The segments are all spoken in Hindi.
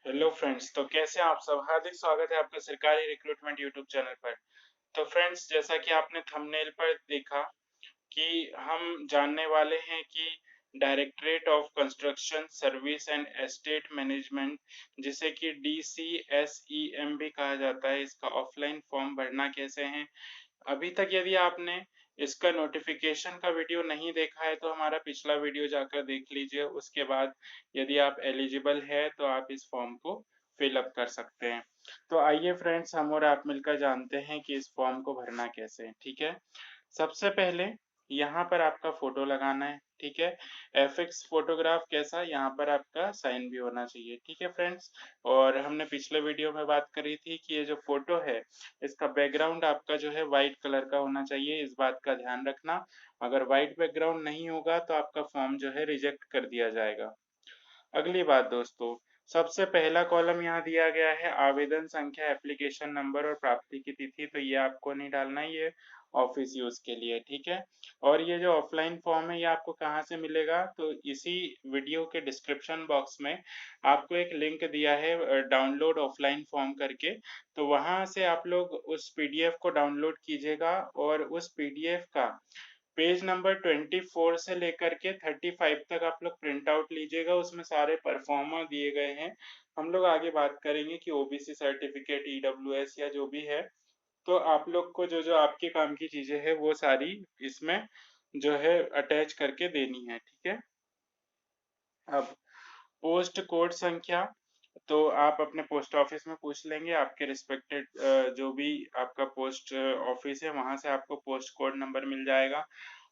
हेलो फ्रेंड्स, तो कैसे हैं आप सब। हार्दिक स्वागत है आपका सरकारी रिक्रूटमेंट यूट्यूब चैनल पर। तो फ्रेंड्स, जैसा कि आपने थंबनेल पर देखा कि हम जानने वाले हैं कि directorate of construction service and estate management, जिसे कि DCSEM भी कहा जाता है, इसका ऑफलाइन फॉर्म भरना कैसे है। अभी तक यदि आपने इसका नोटिफिकेशन का वीडियो नहीं देखा है तो हमारा पिछला वीडियो जाकर देख लीजिए। उसके बाद यदि आप एलिजिबल है तो आप इस फॉर्म को फिल अप कर सकते हैं। तो आइए फ्रेंड्स, हम और आप मिलकर जानते हैं कि इस फॉर्म को भरना कैसे है। ठीक है, सबसे पहले यहाँ पर आपका फोटो लगाना है। ठीक है, एफएक्स फोटोग्राफ कैसा, यहाँ पर आपका साइन भी होना चाहिए। ठीक है फ्रेंड्स, और हमने पिछले वीडियो में बात करी थी कि ये जो फोटो है इसका बैकग्राउंड आपका जो है वाइट कलर का होना चाहिए। इस बात का ध्यान रखना, अगर वाइट बैकग्राउंड नहीं होगा तो आपका फॉर्म जो है रिजेक्ट कर दिया जाएगा। अगली बात दोस्तों, सबसे पहला कॉलम यहाँ दिया गया है आवेदन संख्या, एप्लीकेशन नंबर और प्राप्ति की तिथि। तो ये आपको नहीं डालना है, ये ऑफिस यूज के लिए। ठीक है, और ये जो ऑफलाइन फॉर्म है ये आपको कहाँ से मिलेगा, तो इसी वीडियो के डिस्क्रिप्शन बॉक्स में आपको एक लिंक दिया है डाउनलोड ऑफलाइन फॉर्म करके। तो वहां से आप लोग उस पीडीएफ को डाउनलोड कीजिएगा और उस पीडीएफ का पेज नंबर 24 से लेकर के 35 तक आप लोग प्रिंट आउट लीजिएगा। उसमें सारे परफॉर्मा दिए गए हैं। हम लोग आगे बात करेंगे कि ओबीसी सर्टिफिकेट, ईडब्ल्यूएस या जो भी है, तो आप लोग को जो जो आपके काम की चीजें हैं वो सारी इसमें जो है अटैच करके देनी है। ठीक है, अब पोस्ट कोड संख्या, तो आप अपने पोस्ट ऑफिस में पूछ लेंगे। आपके रिस्पेक्टेड जो भी आपका पोस्ट ऑफिस है वहां से आपको पोस्ट कोड नंबर मिल जाएगा।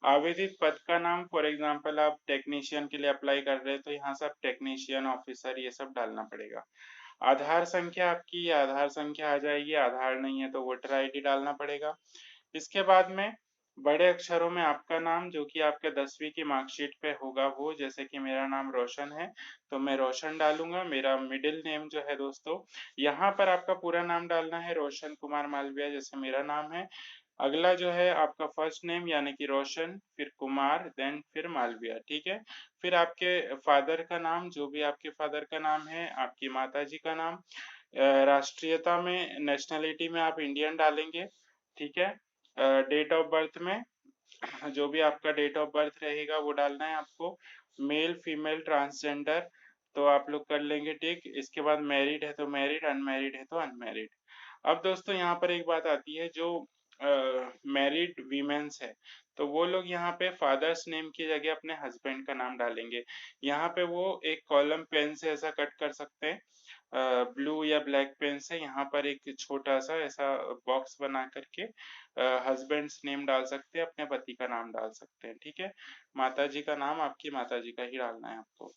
आवेदित पद का नाम, फॉर एग्जांपल आप टेक्नीशियन के लिए अप्लाई कर रहे हैं तो यहाँ से आप टेक्नीशियन, ऑफिसर ये सब डालना पड़ेगा। आधार संख्या आपकी, आधार संख्या आ जाएगी। आधार नहीं है तो वोटर आईडी डालना पड़ेगा। इसके बाद में बड़े अक्षरों में आपका नाम, जो कि आपके 10वीं की मार्कशीट पे होगा वो, जैसे कि मेरा नाम रोशन है तो मैं रोशन डालूंगा। मेरा मिडिल नेम जो है दोस्तों, यहाँ पर आपका पूरा नाम डालना है रोशन कुमार मालवीय, जैसे मेरा नाम है। अगला जो है आपका फर्स्ट नेम यानी कि रोशन, फिर कुमार, देन फिर मालवीय। ठीक है, फिर आपके फादर का नाम, जो भी आपके फादर का नाम है, आपकी माता जी का नाम, राष्ट्रीयता में, नेशनलिटी में आप इंडियन डालेंगे। ठीक है, डेट ऑफ बर्थ में जो भी आपका डेट ऑफ बर्थ रहेगा वो डालना है आपको। मेल, फीमेल, ट्रांसजेंडर तो आप लोग कर लेंगे टिक। इसके बाद मैरिड है तो मैरिड, अनमैरिड है तो अनमैरिड। अब दोस्तों यहाँ पर एक बात आती है, जो मैरिड वीमेंस है तो वो लोग यहाँ पे फादर्स नेम की जगह अपने हस्बैंड का नाम डालेंगे। यहाँ पे वो एक कॉलम पेन से ऐसा कट कर सकते हैं, ब्लू या ब्लैक पेन से। यहाँ पर एक छोटा सा ऐसा बॉक्स बना करके हस्बैंड्स नेम डाल सकते हैं, अपने पति का नाम डाल सकते हैं। ठीक है, माता जी का नाम आपकी माता जी का ही डालना है आपको।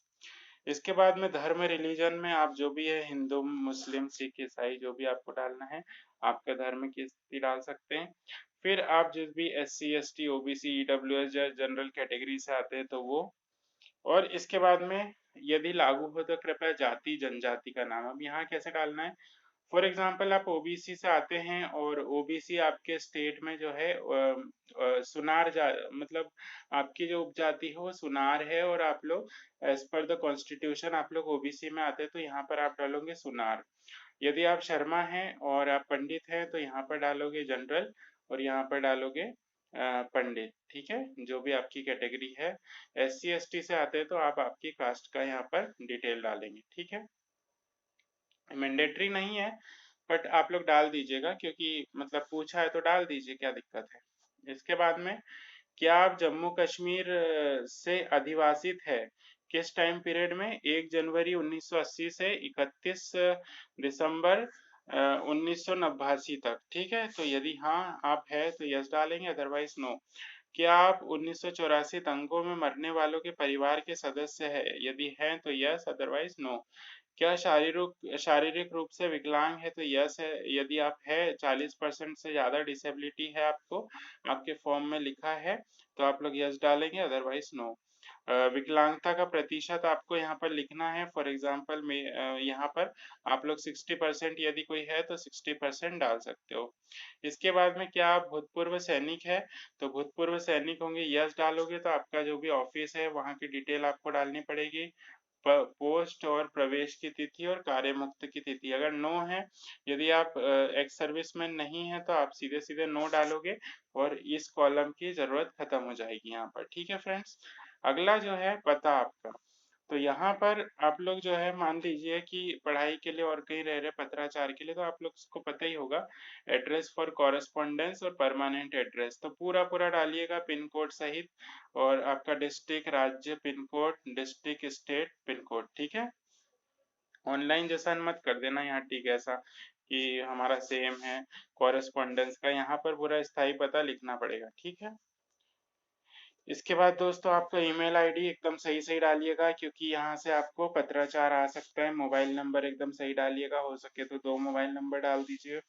इसके बाद में धर्म, रिलीजन में आप जो भी है, हिंदू, मुस्लिम, सिख, ईसाई, जो भी आपको डालना है, आपका धर्म की स्थिति डाल सकते हैं। फिर आप जिस भी SC ST OBC EWS या जनरल कैटेगरी से आते हैं तो वो, और इसके बाद में यदि लागू हो तो कृपया जाति जनजाति का नाम। अब यहाँ कैसे डालना है, फॉर एग्जाम्पल आप ओबीसी से आते हैं और ओबीसी आपके स्टेट में जो है सुनार मतलब आपकी जो उपजाति है वो सुनार है, और आप लोग एज पर द कॉन्स्टिट्यूशन आप लोग ओबीसी में आते हैं तो यहाँ पर आप डालोगे सुनार। यदि आप शर्मा हैं और आप पंडित हैं तो यहाँ पर डालोगे जनरल, और यहाँ पर डालोगे पंडित। ठीक है, जो भी आपकी कैटेगरी है। SC ST से आते हैं तो आप आपकी कास्ट का यहाँ पर डिटेल डालेंगे। ठीक है, मैंडेटरी नहीं है बट आप लोग डाल दीजिएगा, क्योंकि मतलब पूछा है तो डाल दीजिए, क्या दिक्कत है। इसके बाद में, क्या आप जम्मू कश्मीर से अधिवासित है, किस टाइम पीरियड में, 1 जनवरी 1980 से 31 दिसंबर 1989 तक। ठीक है, तो यदि हाँ आप है तो यस डालेंगे, अदरवाइज नो। क्या आप 1984 दंगों में मरने वालों के परिवार के सदस्य है, यदि हैं तो यस, अदरवाइज नो। क्या शारीरिक शारीरिक रूप से विकलांग है तो यस है, यदि आप है 40% से ज्यादा डिसेबिलिटी है आपको, आपके फॉर्म में लिखा है तो आप लोग यस डालेंगे, अदरवाइज नो। विकलांगता का प्रतिशत आपको यहाँ पर लिखना है। फॉर एग्जाम्पल में यहाँ पर आप लोग 60% यदि कोई है तो 60% डाल सकते हो। इसके बाद में, क्या आप भूतपूर्व सैनिक है, तो भूतपूर्व सैनिक होंगे, यस डालोगे तो आपका जो भी ऑफिस है वहाँ की डिटेल आपको डालनी पड़ेगी। पोस्ट और प्रवेश की तिथि और कार्य मुक्त की तिथि। अगर नो है, यदि आप एक्स सर्विसमैन नहीं है तो आप सीधे सीधे नो डालोगे और इस कॉलम की जरूरत खत्म हो जाएगी यहाँ पर। ठीक है फ्रेंड्स, अगला जो है पता आपका। तो यहाँ पर आप लोग जो है मान लीजिए कि पढ़ाई के लिए और कहीं रह रहे पत्राचार के लिए, तो आप लोग को पता ही होगा एड्रेस फॉर कॉरेस्पॉन्डेंस और परमानेंट एड्रेस। तो पूरा पूरा डालिएगा पिन कोड सहित, और आपका डिस्ट्रिक्ट, राज्य pin code, district, state pin code. ठीक है, ऑनलाइन जैसा मत कर देना यहाँ, ठीक है, ऐसा कि हमारा सेम है कॉरेस्पॉन्डेंस का। यहाँ पर पूरा स्थायी पता लिखना पड़ेगा। ठीक है, इसके बाद दोस्तों आपका ईमेल आईडी एकदम सही सही डालिएगा, क्योंकि यहाँ से आपको पत्राचार आ सकता है। मोबाइल नंबर एकदम सही डालिएगा, हो सके तो 2 मोबाइल नंबर डाल दीजिए।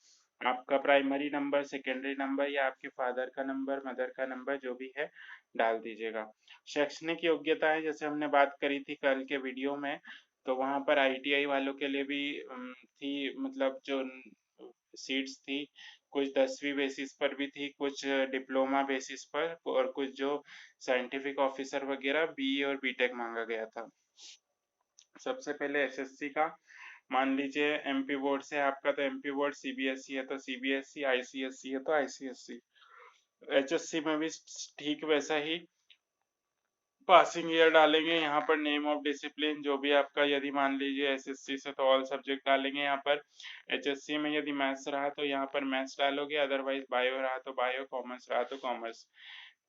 आपका प्राइमरी नंबर, सेकेंडरी नंबर या आपके फादर का नंबर, मदर का नंबर जो भी है डाल दीजिएगा। शैक्षणिक योग्यताएं जैसे हमने बात करी थी कल के वीडियो में, तो वहाँ पर आईटीआई वालों के लिए भी थी, मतलब जो सीट्स थी, कुछ 10वीं बेसिस पर भी थी, कुछ डिप्लोमा बेसिस पर, और कुछ जो साइंटिफिक ऑफिसर वगैरह बीई और बीटेक मांगा गया था। सबसे पहले एसएससी का मान लीजिए, एमपी बोर्ड से आपका, तो एमपी बोर्ड सीबीएसई है तो सीबीएसई, आईसीएसई है तो आईसीएसई। एचएससी में भी ठीक वैसा ही पासिंग ईयर डालेंगे यहाँ पर, नेम ऑफ डिसिप्लिन जो भी आपका, यदि मान लीजिए एसएससी से तो ऑल सब्जेक्ट डालेंगे यहाँ पर। एचएससी में यदि मैथ्स रहा तो यहाँ पर मैथ्स डालोगे, अदरवाइज बायो रहा तो बायो, कॉमर्स रहा तो कॉमर्स।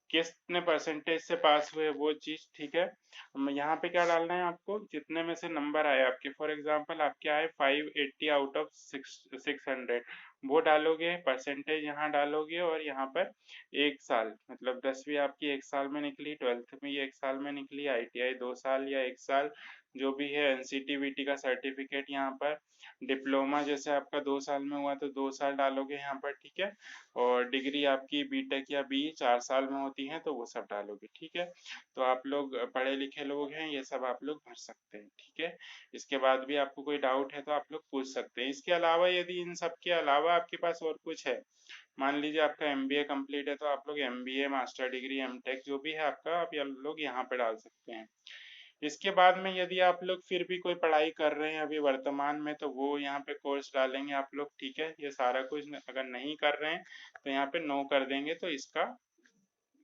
कितने परसेंटेज से पास हुए वो चीज, ठीक है। यहाँ पे क्या डालना है आपको, जितने में से नंबर आए आपके, फॉर एग्जांपल आपके आए 580 आउट ऑफ 600, वो डालोगे, परसेंटेज यहाँ डालोगे, और यहाँ पर एक साल, मतलब 10वीं आपकी एक साल में निकली, 12th में ये एक साल में निकली, आईटीआई 2 साल या एक साल जो भी है, एनसीटीबीटी का सर्टिफिकेट यहाँ पर, डिप्लोमा जैसे आपका 2 साल में हुआ तो 2 साल डालोगे यहाँ पर। ठीक है, और डिग्री आपकी बीटेक या बी 4 साल में होती है तो वो सब डालोगे। ठीक है, तो आप लोग पढ़े लिखे लोग हैं, ये सब आप लोग भर सकते हैं। ठीक है, इसके बाद भी आपको कोई डाउट है तो आप लोग पूछ सकते हैं। इसके अलावा यदि इन सब के अलावा आपके पास और कुछ है, मान लीजिए आपका एमबीए कंप्लीट है तो आप लोग एमबीए, मास्टर डिग्री, एमटेक जो भी है आपका, आप लोग यहाँ पे डाल सकते हैं। इसके बाद में यदि आप लोग फिर भी कोई पढ़ाई कर रहे हैं अभी वर्तमान में, तो वो यहाँ पे कोर्स डालेंगे आप लोग। ठीक है, ये सारा कुछ अगर नहीं कर रहे हैं तो यहाँ पे नो कर देंगे, तो इसका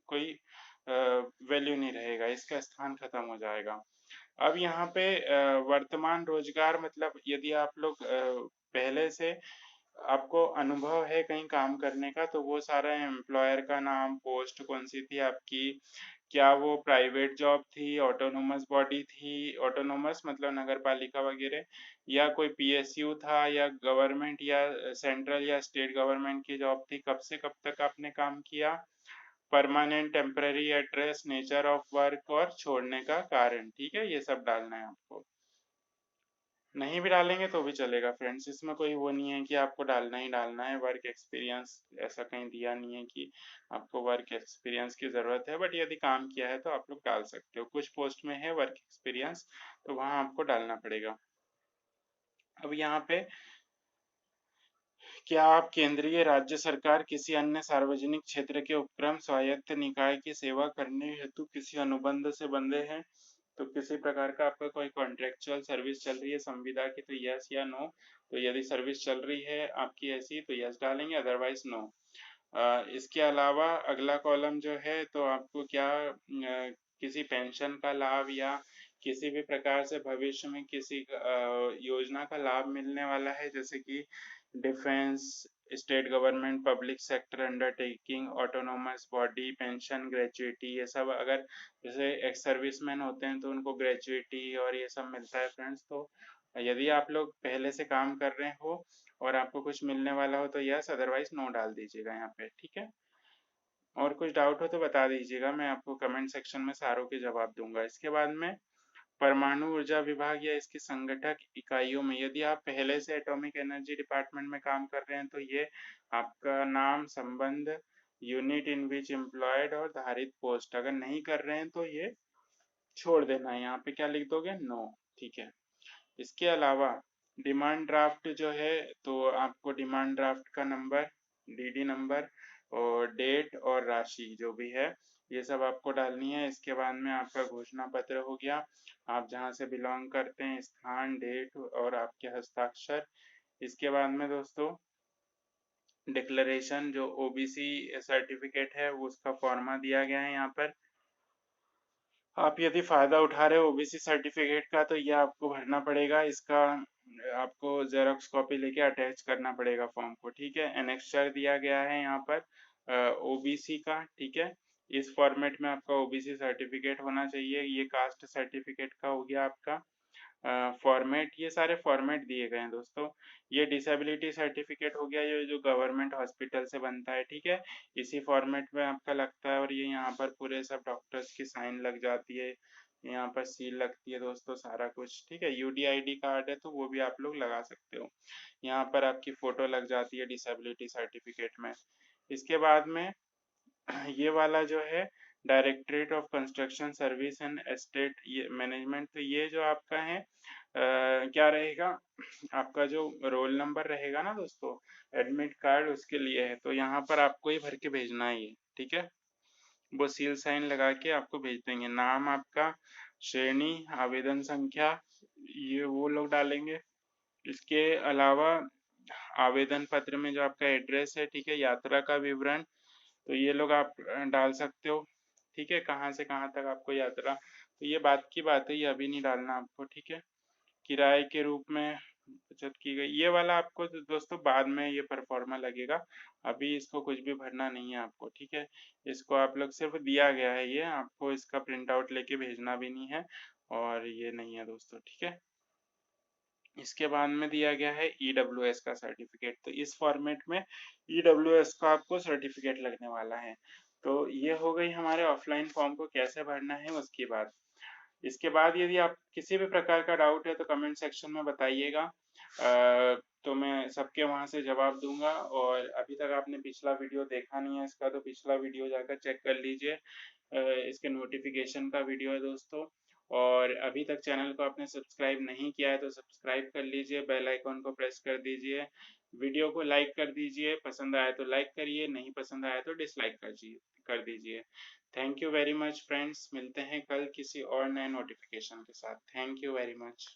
कोई वैल्यू नहीं रहेगा, इसका स्थान खत्म हो जाएगा। अब यहाँ पे वर्तमान रोजगार, मतलब यदि आप लोग पहले से आपको अनुभव है कहीं काम करने का, तो वो सारा एम्प्लॉयर का नाम, पोस्ट कौन सी थी आपकी, क्या वो प्राइवेट जॉब थी, ऑटोनोमस बॉडी थी, ऑटोनोमस मतलब नगर पालिका वगैरह, या कोई पीएसयू था, या गवर्नमेंट या सेंट्रल या स्टेट गवर्नमेंट की जॉब थी, कब से कब तक आपने काम किया, permanent, temporary address, nature of work और छोड़ने का कारण। ठीक है, ये सब डालना है आपको। नहीं भी डालेंगे तो भी चलेगा फ्रेंड्स, इसमें कोई वो नहीं है कि आपको डालना ही डालना है। वर्क एक्सपीरियंस ऐसा कहीं दिया नहीं है कि आपको वर्क एक्सपीरियंस की ज़रूरत है, बट यदि काम किया है तो आप लोग डाल सकते हो। कुछ पोस्ट में है वर्क एक्सपीरियंस, तो वहाँ आपको डालना पड़ेगा। अब यहाँ पे, क्या आप केंद्रीय, राज्य सरकार, किसी अन्य सार्वजनिक क्षेत्र के उपक्रम, स्वायत्त निकाय की सेवा करने हेतु किसी अनुबंध से बंधे हैं? तो किसी प्रकार का आपका कोई कॉन्ट्रेक्चुअल सर्विस चल रही है संविदा की, तो यस या नो। तो यदि सर्विस चल रही है आपकी ऐसी तो यस डालेंगे, अदरवाइज नो। इसके अलावा अगला कॉलम जो है, तो आपको क्या किसी पेंशन का लाभ या किसी भी प्रकार से भविष्य में किसी योजना का लाभ मिलने वाला है, जैसे कि defence, state government, public sector undertaking, autonomous body, pension, gratuity, ये सब अगर जैसे एक्स सर्विसमैन होते हैं तो उनको ग्रेचुइटी और ये सब मिलता है फ्रेंड्स। तो यदि आप लोग पहले से काम कर रहे हो और आपको कुछ मिलने वाला हो तो यस, अदरवाइज नो डाल दीजिएगा यहाँ पे। ठीक है, और कुछ डाउट हो तो बता दीजिएगा, मैं आपको कमेंट सेक्शन में सारों के जवाब दूंगा। इसके बाद में परमाणु ऊर्जा विभाग या इसकी संगठक इकाइयों में, यदि आप पहले से एटॉमिक एनर्जी डिपार्टमेंट में काम कर रहे हैं तो ये आपका नाम, संबंध, यूनिट इन विच एम्प्लॉयड और धारित पोस्ट, अगर नहीं कर रहे हैं तो ये छोड़ देना है। यहाँ पे क्या लिख दोगे, नो। ठीक है, इसके अलावा डिमांड ड्राफ्ट जो है, तो आपको डिमांड ड्राफ्ट का नंबर, डीडी नंबर और डेट और राशि जो भी है ये सब आपको डालनी है। इसके बाद में आपका घोषणा पत्र हो गया, आप जहाँ से बिलोंग करते हैं, स्थान, डेट और आपके हस्ताक्षर। इसके बाद में दोस्तों डिक्लेरेशन जो ओबीसी सर्टिफिकेट है वो उसका फॉर्मा दिया गया है यहाँ पर। आप यदि फ़ायदा उठा रहे हो ओबीसी सर्टिफिकेट का तो ये आपको भरना पड़ेगा। इसका आपको जेरॉक्स कॉपी लेके अटैच करना पड़ेगा फॉर्म को, ठीक है। एनेक्स्चर दिया गया है यहाँ पर ओबीसी का, ठीक है। इस फॉर्मेट में आपका ओबीसी सर्टिफिकेट होना चाहिए। ये कास्ट सर्टिफिकेट का हो गया आपका फॉर्मेट। ये सारे फॉर्मेट दिए गए हैं दोस्तों। ये डिसेबिलिटी सर्टिफिकेट हो गया, ये जो गवर्नमेंट हॉस्पिटल से बनता है, ठीक है। इसी फॉर्मेट में आपका लगता है और ये यहाँ पर पूरे सब डॉक्टर्स की साइन लग जाती है, यहाँ पर सील लगती है दोस्तों, सारा कुछ, ठीक है। यूडीआईडी कार्ड है तो वो भी आप लोग लगा सकते हो। यहाँ पर आपकी फोटो लग जाती है डिसेबिलिटी सर्टिफिकेट में। इसके बाद में ये वाला जो है directorate of construction service and estate ये मैनेजमेंट, तो ये जो आपका है क्या रहेगा, आपका जो रोल नंबर रहेगा ना दोस्तों, एडमिट कार्ड उसके लिए है। तो यहाँ पर आपको ही भर के भेजना है ये, ठीक है। वो सील साइन लगा के आपको भेज देंगे। नाम आपका, श्रेणी, आवेदन संख्या, ये वो लोग डालेंगे। इसके अलावा आवेदन पत्र में जो आपका एड्रेस है, ठीक है, यात्रा का विवरण, तो ये लोग आप डाल सकते हो, ठीक है। कहाँ से कहाँ तक आपको यात्रा, तो ये बात की बात है, ये अभी नहीं डालना आपको, ठीक है। किराए के रूप में बचत की गई, ये वाला आपको तो दोस्तों बाद में ये परफॉर्मा लगेगा, अभी इसको कुछ भी भरना नहीं है आपको, ठीक है। इसको आप लोग सिर्फ दिया गया है, ये आपको इसका प्रिंट आउट लेके भेजना भी नहीं है, और ये नहीं है दोस्तों, ठीक है। इसके बाद में दिया गया है ईडब्ल्यूएस का सर्टिफिकेट। तो इस फॉर्मेट में ईडब्ल्यूएस का आपको सर्टिफिकेट लगने वाला है। तो ये हो गई हमारे ऑफलाइन फॉर्म को कैसे भरना है उसकी बात। इसके बाद यदि आप किसी भी प्रकार का डाउट है तो कमेंट सेक्शन में बताइएगा, तो मैं सबके वहां से जवाब दूंगा। और अभी तक आपने पिछला वीडियो देखा नहीं है इसका, तो पिछला वीडियो जाकर चेक कर लीजिए। इसके नोटिफिकेशन का वीडियो है दोस्तों। और अभी तक चैनल को आपने सब्सक्राइब नहीं किया है तो सब्सक्राइब कर लीजिए, बेल आइकॉन को प्रेस कर दीजिए, वीडियो को लाइक कर दीजिए, पसंद आया तो लाइक करिए, नहीं पसंद आया तो डिसलाइक कर दीजिए। Thank you very much friends, मिलते हैं कल किसी और नए नोटिफिकेशन के साथ। Thank you very much.